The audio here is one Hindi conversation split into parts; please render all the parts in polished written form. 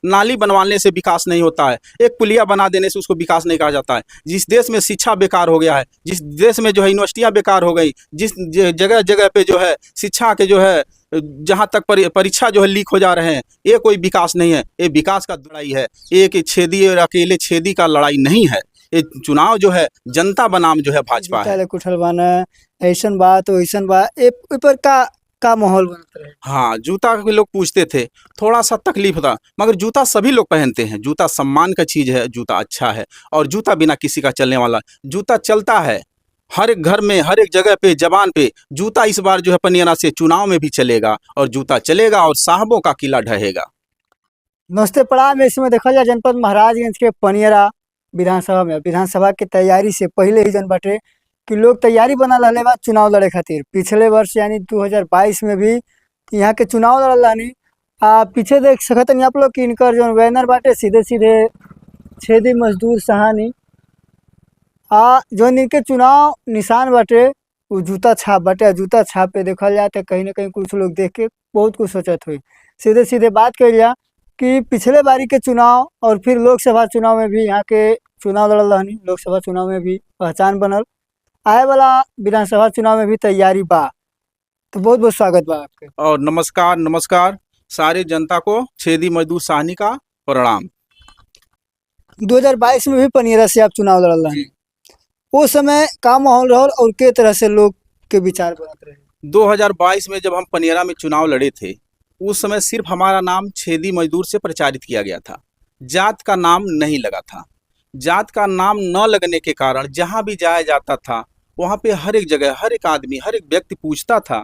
नाली बनवाने से विकास नहीं होता है, एक पुलिया बना देने से उसको विकास नहीं कहा जाता है। जिस देश में शिक्षा बेकार हो गया है, जिस देश में जो है यूनिवर्सिटियाँ बेकार हो गई, जिस जगह जगह पे जो है शिक्षा के जो है जहाँ तक परीक्षा जो है लीक हो जा रहे हैं, ये कोई विकास नहीं है, ये विकास का लड़ाई है। एक छेदी और अकेले छेदी का लड़ाई नहीं है। ये चुनाव जो है जनता बनाम जो है भाजपा है। कुठल बाना ऐसन बात वैसन बात ए पर का माहौल बनता रहे। हाँ, जूता के लोग पूछते थे, थोड़ा सा तकलीफ था, मगर जूता सभी लोग पहनते हैं। जूता सम्मान का चीज़ है, जूता अच्छा है, और जूता बिना किसी का चलने वाला, जूता चलता है हर एक घर में, हर एक जगह पे, जबान पे। जूता इस बार जो है पनियरा से चुनाव में भी चलेगा, और जूता चलेगा और साहबों का किला ढहेगा। नमस्ते प्रणाम। इसमें देखा जाए जनपद महाराजगंज के पनियरा विधानसभा में विधानसभा की तैयारी से पहले ही जन बाटे कि लोग तैयारी बना रहे बा चुनाव लड़े खातिर। पिछले वर्ष यानी 2022 में भी यहाँ के चुनाव लड़ल रहनी। पीछे देख सकते आप लोग कि इनकर जो बैनर बाटे सीधे सीधे छेदी मजदूर सहानी जो इनके चुनाव निशान बाटे वो जूता छाप बाटे। जूता छाप पे देखल जाए तो कहीं ना कहीं कुछ लोग देख के बहुत कुछ सोचत हुई। सीधे सीधे बात कर लिया कि पिछले बारी के चुनाव और फिर लोकसभा चुनाव में भी यहाँ के चुनाव लड़ल रहनी। लोकसभा चुनाव में भी पहचान बनल, आए वाला विधानसभा चुनाव में भी तैयारी बा। तो बहुत बहुत स्वागत बा आपके। और नमस्कार नमस्कार सारे जनता को छेदी मजदूर साहनी का प्रणाम। 2022 में भी पनियरा से आप चुनाव लड़ल रहे, उस समय का माहौल रहल और के तरह से लोग के विचार बनत रहे। 2022 में जब हम पनियरा में चुनाव लड़े थे, उस समय सिर्फ हमारा नाम छेदी मजदूर से प्रचारित किया गया था, जात का नाम नहीं लगा था। जात का नाम न लगने के कारण जहां भी जाया जाता था वहां पे हर एक जगह, हर एक आदमी, हर एक व्यक्ति पूछता था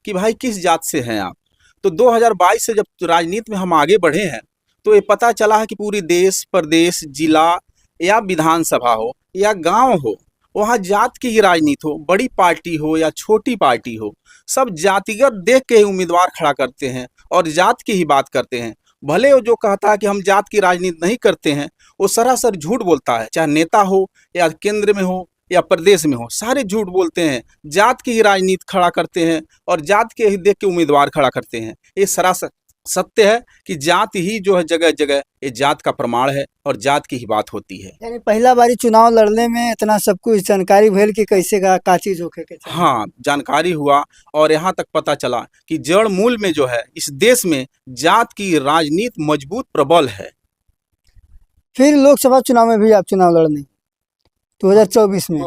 कि भाई किस जात से हैं आप। तो 2022 से जब राजनीति में हम आगे बढ़े हैं तो ये पता चला है कि पूरी देश, प्रदेश, जिला या विधानसभा हो या गांव हो, वहाँ जात की ही राजनीति हो, बड़ी पार्टी हो या छोटी पार्टी हो, सब जातिगत देख के ही उम्मीदवार खड़ा करते हैं और जात की ही बात करते हैं। भले वो जो कहता है कि हम जात की राजनीति नहीं करते हैं, वो सरासर झूठ बोलता है। चाहे नेता हो या केंद्र में हो या प्रदेश में हो, सारे झूठ बोलते हैं। जात की ही राजनीति खड़ा करते हैं और जात के ही देख के उम्मीदवार खड़ा करते हैं। ये सरासर सत्य है कि जात ही जो है जगह जगह ये जात का प्रमाण है और जात की ही बात होती है। यानी पहला बारी चुनाव लड़ने में इतना सब कुछ जानकारी भेल कि कैसे का चीज होके के चाहिए। हाँ, जानकारी हुआ और यहाँ तक पता चला कि जड़ मूल में जो है इस देश में जात की राजनीति मजबूत प्रबल है। फिर लोकसभा चुनाव में भी आप चुनाव लड़ने 2024 में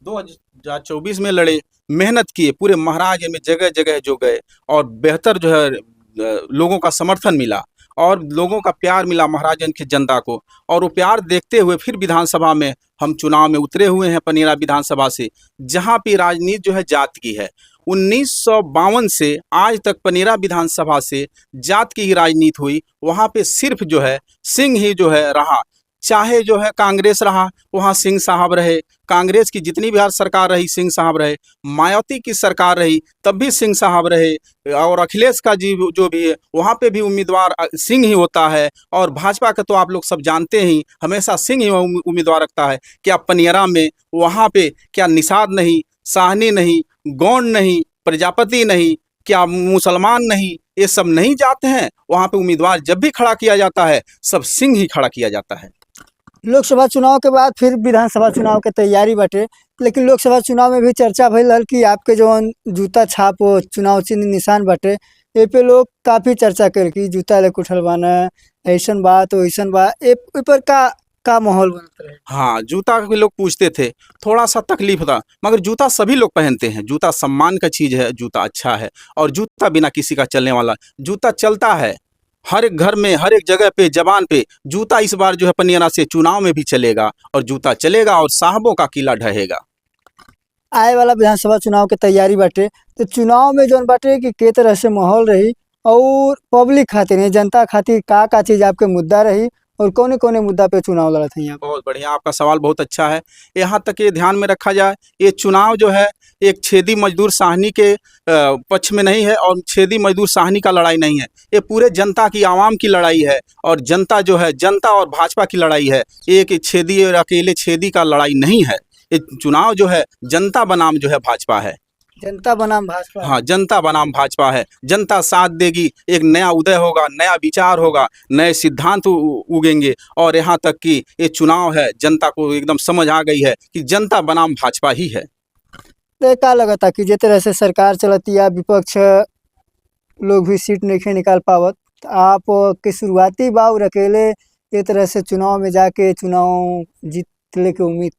2024 में लड़े, मेहनत किए, पूरे महाराज में जगह जगह जो गए और बेहतर जो है लोगों का समर्थन मिला और लोगों का प्यार मिला महाराजन की जनता को। और वो प्यार देखते हुए फिर विधानसभा में हम चुनाव में उतरे हुए हैं पनियरा विधानसभा से, जहां पे राजनीति जो है जात की है। 1952 से आज तक पनियरा विधानसभा से जात की ही राजनीति हुई। वहां पे सिर्फ जो है सिंह ही जो है रहा, चाहे जो है कांग्रेस रहा वहाँ सिंह साहब रहे, कांग्रेस की जितनी भी सरकार रही सिंह साहब रहे, मायावती की सरकार रही तब भी सिंह साहब रहे, और अखिलेश का जी जो भी है वहाँ पे भी उम्मीदवार सिंह ही होता है। और भाजपा का तो आप लोग सब जानते ही, हमेशा सिंह ही उम्मीदवार रखता है। क्या पनियरा में वहाँ पे क्या निषाद नहीं, साहनी नहीं, गौंड नहीं, प्रजापति नहीं, क्या मुसलमान नहीं, ये सब नहीं जाते हैं। वहाँ पे उम्मीदवार जब भी खड़ा किया जाता है सब सिंह ही खड़ा किया जाता है। लोकसभा चुनाव के बाद फिर विधानसभा चुनाव के तैयारी बाटे, लेकिन लोकसभा चुनाव में भी चर्चा भइल रहल कि आपके जो जूता छाप चुनाव चिन्ह निशान बाटे ए पे लोग काफ़ी चर्चा कर कि जूता ले कुठल बाना ऐसन बात वैसन बात ए पर का माहौल बनता रहे। हाँ, जूता के लोग पूछते थे, थोड़ा सा तकलीफ था, मगर जूता सभी लोग पहनते हैं। जूता सम्मान का चीज़ है, जूता अच्छा है, और जूता बिना किसी का चलने वाला, जूता चलता है हर एक घर में, हर एक जगह पे, जबान पे। जूता इस बार जो है पनियरा से चुनाव में भी चलेगा, और जूता चलेगा और साहबों का किला ढहेगा। आए वाला विधानसभा चुनाव के तैयारी बाटे, तो चुनाव में जौन बाटे कि के तरह से माहौल रही और पब्लिक खातिर जनता खातिर का चीज़ आपके मुद्दा रही और कौन कौन मुद्दा पे चुनाव लड़त हैं यहाँ। बहुत बढ़िया, आपका सवाल बहुत अच्छा है। यहाँ तक ये ध्यान में रखा जाए, ये चुनाव जो है एक छेदी मजदूर साहनी के पक्ष में नहीं है और छेदी मजदूर साहनी का लड़ाई नहीं है। ये पूरे जनता की, आवाम की लड़ाई है, और जनता जो है जनता और भाजपा की लड़ाई है। एक छेदी और अकेले छेदी का लड़ाई नहीं है। ये चुनाव जो है जनता बनाम जो है भाजपा है। जनता बनाम भाजपा। हाँ, जनता बनाम भाजपा है। जनता साथ देगी, एक नया उदय होगा, नया विचार होगा, नए सिद्धांत उगेंगे। और यहाँ तक कि ये चुनाव है, जनता को एकदम समझ आ गई है कि जनता बनाम भाजपा ही है। तो का लगा था कि जिस तरह से सरकार चलती है, विपक्ष लोग भी सीट नहीं निकाल पावत, तो आप के शुरुआती बार अकेले ये तरह से चुनाव में जाके चुनाव जीत ले के उम्मीद।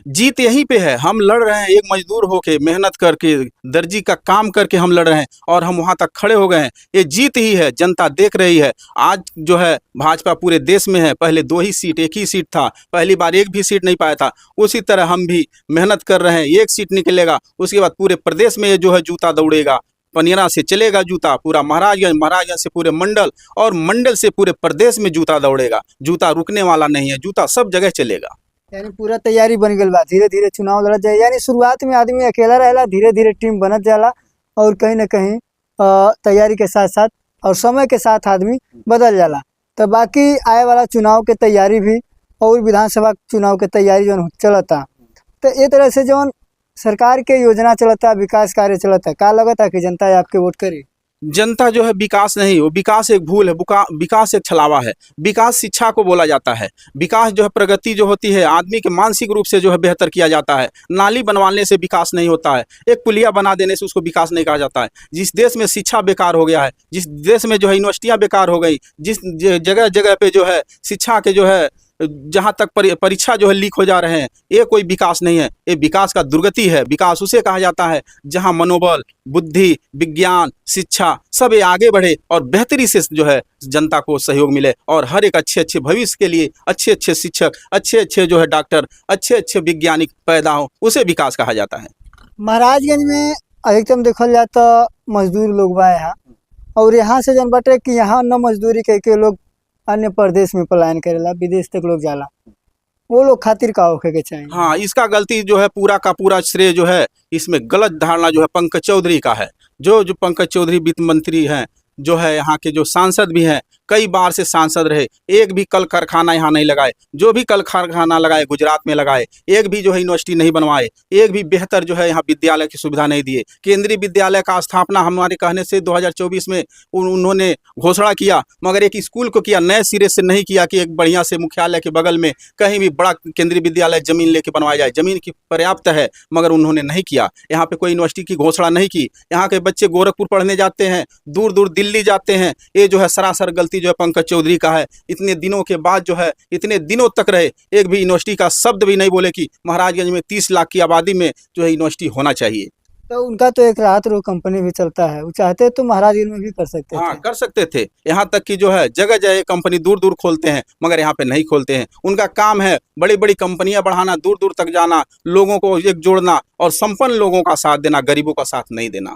जीत यहीं पे है, हम लड़ रहे हैं, एक मजदूर होके मेहनत करके दर्जी का काम करके हम लड़ रहे हैं और हम वहां तक खड़े हो गए हैं। ये जीत ही है, जनता देख रही है। आज जो है भाजपा पूरे देश में है, पहले 2 ही सीट, 1 ही सीट था, पहली बार 1 भी सीट नहीं पाया था। उसी तरह हम भी मेहनत कर रहे हैं, 1 सीट निकलेगा, उसके बाद पूरे प्रदेश में ये जो है जूता दौड़ेगा। पनियरा से चलेगा जूता पूरा महाराजगंज, महाराजगंज से पूरे मंडल और मंडल से पूरे प्रदेश में जूता दौड़ेगा। जूता रुकने वाला नहीं है, जूता सब जगह चलेगा। यानी पूरा तैयारी बन गई बा, धीरे धीरे चुनाव लड़त जाए। यानी शुरुआत में आदमी अकेला रहेला, धीरे धीरे टीम बनत जाला और कहीं ना कहीं तैयारी के साथ साथ और समय के साथ आदमी बदल जाला। तो बाकी आए वाला चुनाव के तैयारी भी और विधानसभा चुनाव के तैयारी जो चलता, तो ये तरह से जो सरकार के योजना चलता, विकास कार्य चलता, का लगता कि जनता आपके वोट करी। जनता जो है विकास नहीं, वो विकास एक भूल है, विकास एक छलावा है। विकास शिक्षा को बोला जाता है। विकास जो है प्रगति जो होती है, आदमी के मानसिक रूप से जो है बेहतर किया जाता है। नाली बनवाने से विकास नहीं होता है, एक पुलिया बना देने से उसको विकास नहीं कहा जाता है। जिस देश में शिक्षा बेकार हो गया है, जिस देश में जो है यूनिवर्सिटियाँ बेकार हो गई, जिस जगह जगह पे जो है शिक्षा के जो है जहाँ तक परीक्षा जो है लीक हो जा रहे हैं, ये कोई विकास नहीं है, ये विकास का दुर्गति है। विकास उसे कहा जाता है जहाँ मनोबल, बुद्धि, विज्ञान, शिक्षा सब ये आगे बढ़े और बेहतरी से जो है जनता को सहयोग मिले और हर एक अच्छे अच्छे भविष्य के लिए अच्छे अच्छे शिक्षक, अच्छे अच्छे जो है डॉक्टर, अच्छे अच्छे वैज्ञानिक पैदा हो, उसे विकास कहा जाता है। महाराजगंज में अधिकतम देखल जाए तो मजदूर लोग बा यहाँ, और यहाँ से जन बाटे कि यहाँ न मजदूरी करके लोग अन्य प्रदेश में पलायन करेला, विदेश तक लोग जाला, वो लोग खातिर का होखे के चाहिए। हाँ, इसका गलती जो है पूरा का पूरा श्रेय जो है इसमें गलत धारणा जो है पंकज चौधरी का है। जो पंकज चौधरी वित्त मंत्री हैं, जो है यहाँ के जो सांसद भी हैं, कई बार से सांसद रहे, एक भी कल कारखाना यहाँ नहीं लगाए। जो भी कल कारखाना लगाए गुजरात में लगाए, एक भी जो है यूनिवर्सिटी नहीं बनवाए, एक भी बेहतर जो है यहाँ विद्यालय की सुविधा नहीं दिए। केंद्रीय विद्यालय का स्थापना हमारे कहने से 2024 में उन्होंने घोषणा किया, मगर एक स्कूल को किया, नए सिरे से नहीं किया कि एक बढ़िया से मुख्यालय के बगल में कहीं भी बड़ा केंद्रीय विद्यालय जमीन लेके बनवाया जाए। जमीन की पर्याप्त है मगर उन्होंने नहीं किया। यहाँ पे कोई यूनिवर्सिटी की घोषणा नहीं की। यहाँ के बच्चे गोरखपुर पढ़ने जाते हैं, दूर दूर दिल्ली जाते हैं। ये जो है सरासर गलती जो है पंकज चौधरी का है। इतने दिनों के बाद जो है, इतने दिनों तक रहे, एक भी यूनिवर्सिटी का शब्द भी नहीं बोले कि महाराजगंज में 30 लाख की आबादी में जो है यूनिवर्सिटी होना चाहिए। तो उनका तो एक राहत रो कंपनी भी चलता है, वो चाहते तो महाराजगंज में भी कर सकते हाँ, थे। कर सकते थे। यहाँ तक कि जो है जगह जगह कंपनी दूर दूर खोलते हैं मगर यहाँ पे नहीं खोलते हैं। उनका काम है बड़ी बड़ी कंपनियां बढ़ाना, दूर दूर तक जाना, लोगों को एक जोड़ना और संपन्न लोगों का साथ देना, गरीबों का साथ नहीं देना।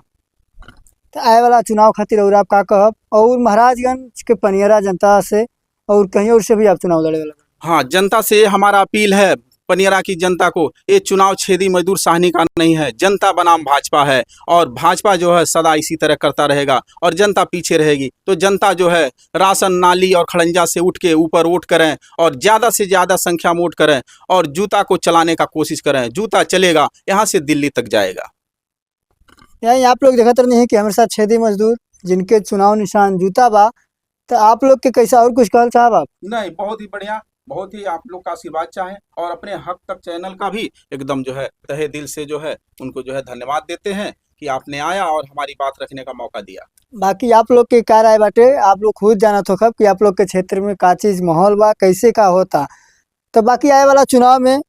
तो आए वाला चुनाव खातिर और आप का कहब, और महाराजगंज के पनियरा जनता से और कहीं और से भी आप चुनाव लड़े वाला। हाँ, जनता से हमारा अपील है, पनियरा की जनता को, ये चुनाव छेदी मजदूर साहनी का नहीं है। जनता बनाम भाजपा है और भाजपा जो है सदा इसी तरह करता रहेगा और जनता पीछे रहेगी। तो जनता जो है राशन, नाली और खड़ंजा से उठ के ऊपर वोट करें और ज़्यादा से ज़्यादा संख्या में वोट करें और जूता को चलाने का कोशिश करें। जूता चलेगा, यहाँ से दिल्ली तक जाएगा। यानी आप लोग देखते नहीं है कि हमारे साथ छेदी मजदूर जिनके चुनाव निशान जूता बा, तो आप लोग के कैसा और कुछ कहल साहब आप। नहीं, बहुत ही बढ़िया, बहुत ही आप लोग का आशीर्वाद चाहें और अपने हक तक चैनल का भी एकदम जो है तहे दिल से जो है उनको जो है धन्यवाद देते हैं कि आपने आया और हमारी बात रखने का मौका दिया। बाकी आप लोग के का राय बाटे, आप लोग खुद जाना तो खब कि आप लोग के क्षेत्र में का चीज माहौल बा, कैसे का होता। तो बाकी आए वाला चुनाव में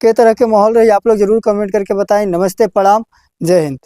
के तरह के माहौल रही, आप लोग जरूर कमेंट करके बताएं। नमस्ते, प्रणाम, जय हिंद।